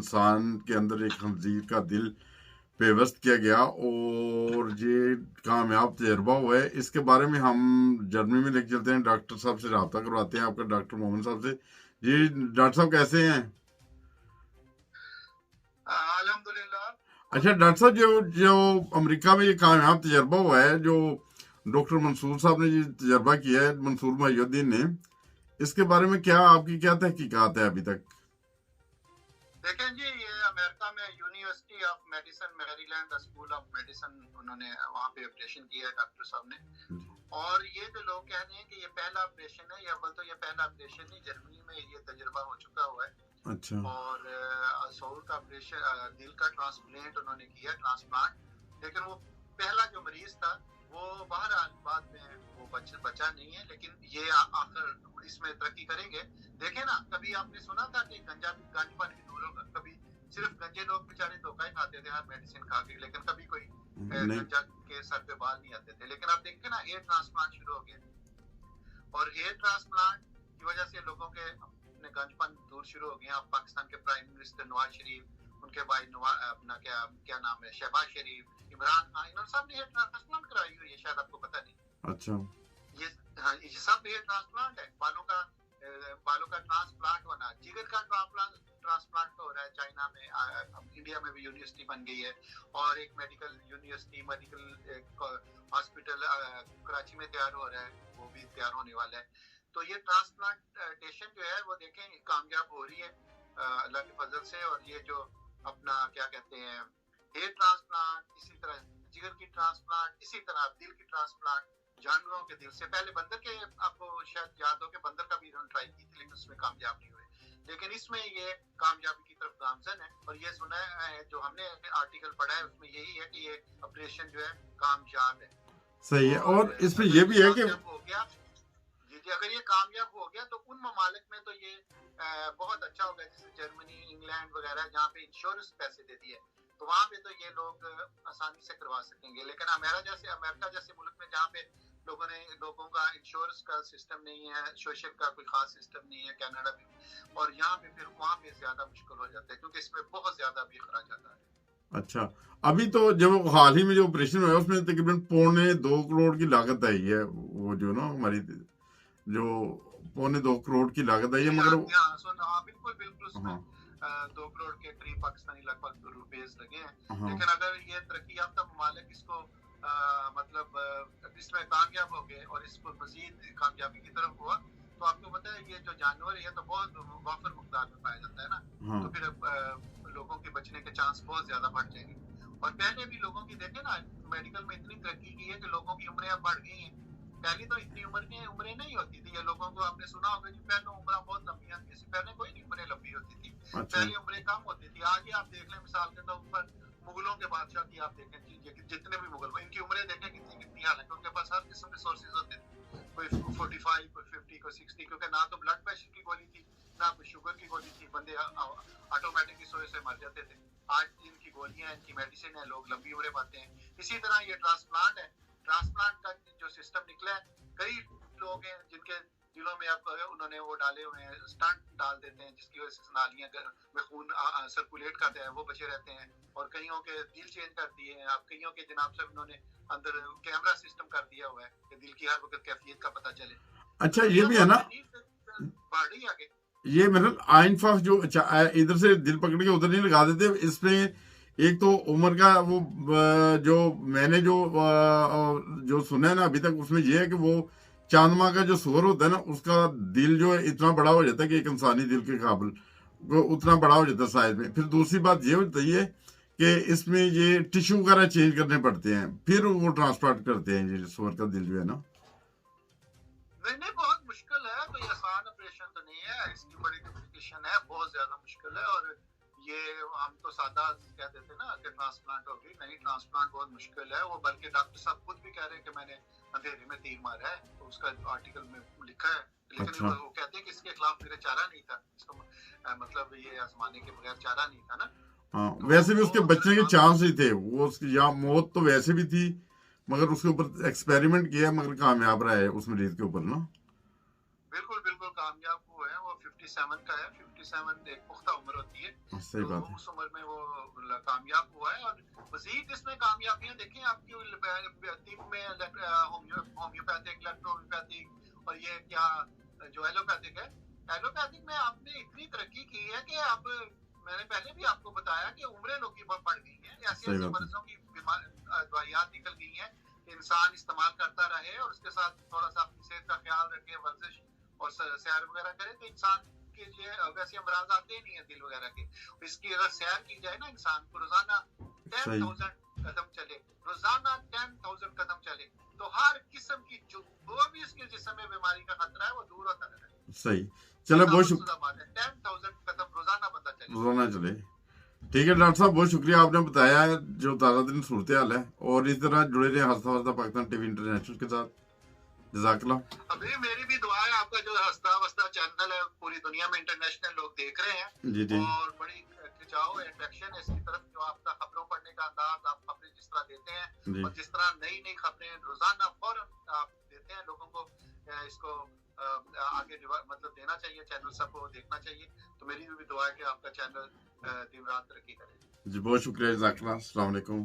इंसान के अंदर एक खंजीर का दिल पेवस्त किया गया और ये कामयाब तजर्बा हुआ है। इसके बारे में हम जर्मनी में लेके चलते हैं, डॉक्टर साहब से रब्ता करवाते हैं, आपका डॉक्टर मोहम्मद साहब से। जी डॉक्टर साहब कैसे हैं? अल्हम्दुलिल्लाह। अच्छा डॉक्टर साहब, जो जो अमेरिका में ये कामयाब तजर्बा हुआ है, जो डॉक्टर मंसूर साहब ने ये तजर्बा किया है, मंसूर मुहियुद्दीन ने, इसके बारे में क्या आपकी क्या तहकीकात है अभी तक? देखें जी, ये अमेरिका में university of medicine Maryland school of medicine, उन्होंने वहाँ पे ऑपरेशन किया है डॉक्टर साहब ने। और ये जो लोग कह रहे हैं कि ये पहला ऑपरेशन है, या बोल तो ये पहला ऑपरेशन नहीं, जर्मनी में ये तजुर्बा हो चुका हुआ है। अच्छा। और सोल का ऑपरेशन, दिल का ट्रांसप्लांट उन्होंने किया, ट्रांसप्लांट। लेकिन वो पहला जो मरीज था वो बाहर बाद में वो बचा नहीं है, लेकिन ये आखिर इसमें तरक्की करेंगे। देखें ना, कभी आपने सुना था कि गंजापन की दूर होगा? कभी सिर्फ गंजे लोग बेचारे धोखा ही खाते थे हर मेडिसिन खा के, लेकिन कभी कोई गंजा के सर पे बाल नहीं आते थे। लेकिन आप देखें ना, हेयर ट्रांसप्लांट शुरू हो गया, और हेयर ट्रांसप्लांट की वजह से लोगों के अपने गंजपन दूर शुरू हो गया। पाकिस्तान के प्राइम मिनिस्टर नवाज शरीफ, उनके भाई अपना क्या नाम है, शहबाज शरीफ, इमरान खान, इन्होंने सब ने हेयर ट्रांसप्लांट कराई हुई है, शायद आपको पता नहीं। अच्छा, ये सब हेयर ट्रांसप्लांट है। बालों का ट्रांसप्लांट होना, जिगर का ट्रांसप्लांट हो रहा है चाइना में। इंडिया में भी यूनिवर्सिटी बन गई है, और एक medical university, medical hospital Karachi में तैयार हो रहा है, वो भी तैयार होने वाला है। तो ये ट्रांसप्लांटेशन जो है वो देखें कामयाब हो रही है अल्लाह के फजल से। और ये जो अपना क्या कहते हैं, हेयर ट्रांसप्लांट, इसी तरह जिगर की ट्रांसप्लांट, इसी तरह दिल की ट्रांसप्लांट, जानवरों के दिल से। पहले बंदर के, आपको शायद याद हो कि बंदर का भी इन्होंने ट्राई की थी, लेकिन उसमें कामयाब नहीं हुए। लेकिन इसमें ये कामयाबी की तरफ गामजन है। और ये सुना है, जो हमने आर्टिकल पढ़ा है उसमें यही है कि ये ऑपरेशन जो है कामयाब है। सही है। और इसमें ये भी है कि हो गया जी, अगर ये कामयाब हो गया तो उन ममालिक में तो ये बहुत अच्छा होगा, जैसे जर्मनी, इंग्लैंड वगैरह, जहाँ पे इंश्योरेंस पैसे दे दिए, तो वहाँ पे तो ये लोग आसानी से करवा सकेंगे। लेकिन अमेरिका जैसे मुल्क में, जहाँ पे लोगों का इंश्योरेंस का सिस्टम नहीं है, सोशल का कोई खास सिस्टम नहीं है, कनाडा में, और यहाँ पे फिर वहाँ पे ज्यादा मुश्किल हो जाता है, क्योंकि इसमें बहुत ज्यादा भी खर्च आता है। अच्छा, अभी तो जब हाल ही में जो ऑपरेशन हुआ उसमें तकरीबन 2.25 करोड़ की लागत आई है, वो जो ना हमारी जो 2.25 करोड़ की लागत आई है, मगर बिल्कुल बिल्कुल उसमें 2 करोड़ के करीब पाकिस्तानी लगभग रुपीस लगे हैं। लेकिन अगर ये तरक्की याफ्ता ममालिक इसको मतलब इसमें कामयाब हो गए और इसको मजीद कामयाबी की तरफ हुआ, तो आपको पता है ये जो जानवर है तो बहुत वाफर मकदार में पाया जाता है ना, तो फिर लोगों के बचने के चांस बहुत ज्यादा बढ़ जाएंगे। और पहले भी लोगों की देखे ना, मेडिकल में इतनी तरक्की की है कि लोगों की उम्रें अब बढ़ गई हैं। पहले तो इतनी उम्रें नहीं होती थी। ये लोगों को आपने सुना होगा कि पहले उम्र बहुत लंबी होती थी, पहले कोई नहीं उम्रें लंबी होती थी। पहले उम्रें कम होती थी। आज ही आप देख लें, मिसाल के तौर पर मुगलों के बादशाह की आप देखें, जितने भी मुगल, इनकी उम्रें देखें कितनी हालांकि उनके पास हर किस्म के सोर्सेज होते थे। कोई 45, कोई 50, कोई 60, क्योंकि ना तो ब्लड प्रेशर की गोली थी, ना कोई शुगर की गोली थी। बंदे ऑटोमेटिक सोए से मर जाते थे। आज इनकी गोलियां, इनकी मेडिसिन है, लोग लंबी उम्रें पाते हैं। इसी तरह ये ट्रांसप्लांट है, ट्रांसप्लांट का जो सिस्टम निकला है, कई लोग हैं जिनके दिलों में अब उन्होंने वो डाले हुए हैं, स्टंट डाल देते हैं, जिसकी वजह से नालियां में खून सर्कुलेट करते हैं, वो बचे रहते हैं। और कईयों के दिल चेंज कर दिए हैं। अब कईयों के जनाब से उन्होंने अंदर कैमरा सिस्टम कर दिया हुआ है कि दिल की हर वक्त कैफियत का पता चले। अच्छा, ये भी है ना, बढ़ रही आगे ये मतलब आइनफाफ जो इधर से दिल पकड़ के उधर नहीं लगा देते। इसमें एक तो उम्र का वो जो मैंने जो सुना है ना अभी तक, उसमें ये है कि वो चांदमा का जो सुअर होता है ना, उसका दिल जो है इतना बड़ा हो जाता है कि एक इंसानी दिल के काबिल वो उतना बड़ा हो जाता है साइज में। फिर दूसरी बात ये होती है कि इसमें ये टिश्यू वगैरह चेंज करने पड़ते हैं, फिर वो ट्रांसप्लांट करते हैं ये सुअर का दिल जो है ना। नहीं, बहुत मुश्किल है, कोई आसान ऑपरेशन तो नहीं है, इसकी बड़ी कॉम्प्लिकेशन है, बहुत ज्यादा मुश्किल है। और ये हम तो सादा कह देते ना कि ट्रांसप्लांट होगी, नहीं, ट्रांसप्लांट बहुत मुश्किल है। वो बल्कि डॉक्टर साहब खुद भी कह रहे हैं कि मैंने अंधेरे में तीर मारा है, तो उसका आर्टिकल में लिखा है। लेकिन वो कहते हैं कि इसके खिलाफ मेरे चारा नहीं था, इसका मतलब ये आजमाने के बगैर चारा नहीं था ना। हाँ, वैसे भी उसके बचने के चांस ही थे, वो उसकी या मौत तो वैसे भी थी, मगर उसके ऊपर एक्सपेरिमेंट किया, मगर कामयाब रहा है उस मरीज के ऊपर ना। बिल्कुल बिल्कुल कामयाब हुए हैं वो। 57 का है। 57 एक पुख्ता उम्र होती है, सही तो बात है। उस उम्र में वो कामयाब हुआ है। और मजीद इसमें कामयाबियां देखें आपकी तिब में, होम्योपैथिक, इलेक्ट्रोहोम्योपैथिक, और ये क्या जो एलोपैथिक है। एलोपैथिक में आपने इतनी तरक्की की है कि अब मैंने पहले भी आपको बताया कि उम्रें लोग की बढ़ गई हैं, ऐसी सही ऐसी बात है। मर्जों की दवाइयाँ निकल गई हैं कि इंसान इस्तेमाल करता रहे और उसके साथ थोड़ा सा अपनी सेहत का ख्याल रखे, वर्जिश और सैर वगैरह करे, तो इंसान के लिए वैसे अमराज आते ही नहीं है दिल वगैरह के। इसकी अगर सैर की जाए ना, इंसान को रोजाना सही 10,000 कदम चले, रोजाना 10,000 कदम चले, तो हर किस्म की जो भी इसके जिस्म में बीमारी का खतरा है वो दूर होता रहेगा। सही। चले, बहुत शुक्रिया। साबितशुदा बात है, 10,000 कदम रोजाना बंदा चले। रोजाना चले। ठीक है डॉक्टर साहब, बहुत शुक्रिया, आपने बताया है जो ताज़ा दिन सूरत हाल है, और इस तरह जुड़े रहे हंसता हंसता पाकिस्तान टीवी इंटरनेशनल के साथ। जज़ाकल्लाह। अभी मेरी भी दुआ है, आपका जो हंसता वस्ता चैनल है पूरी दुनिया में इंटरनेशनल लोग देख रहे हैं, जी जी और बड़ी खिंचाव है, अट्रैक्शन है इसकी तरफ। जो आपका खबरों पढ़ने का अंदाज, आप खबरें जिस तरह देते हैं, जी। और जिस तरह नई नई खबरें रोजाना फौरन आप देते हैं लोगों को, इसको आगे मतलब देना चाहिए, चैनल सबको देखना चाहिए। तो मेरी भी दुआ है कि आपका चैनल दिन रात तरक्की करे। जी बहुत शुक्रिया, जज़ाकल्लाह। अस्सलाम वालेकुम।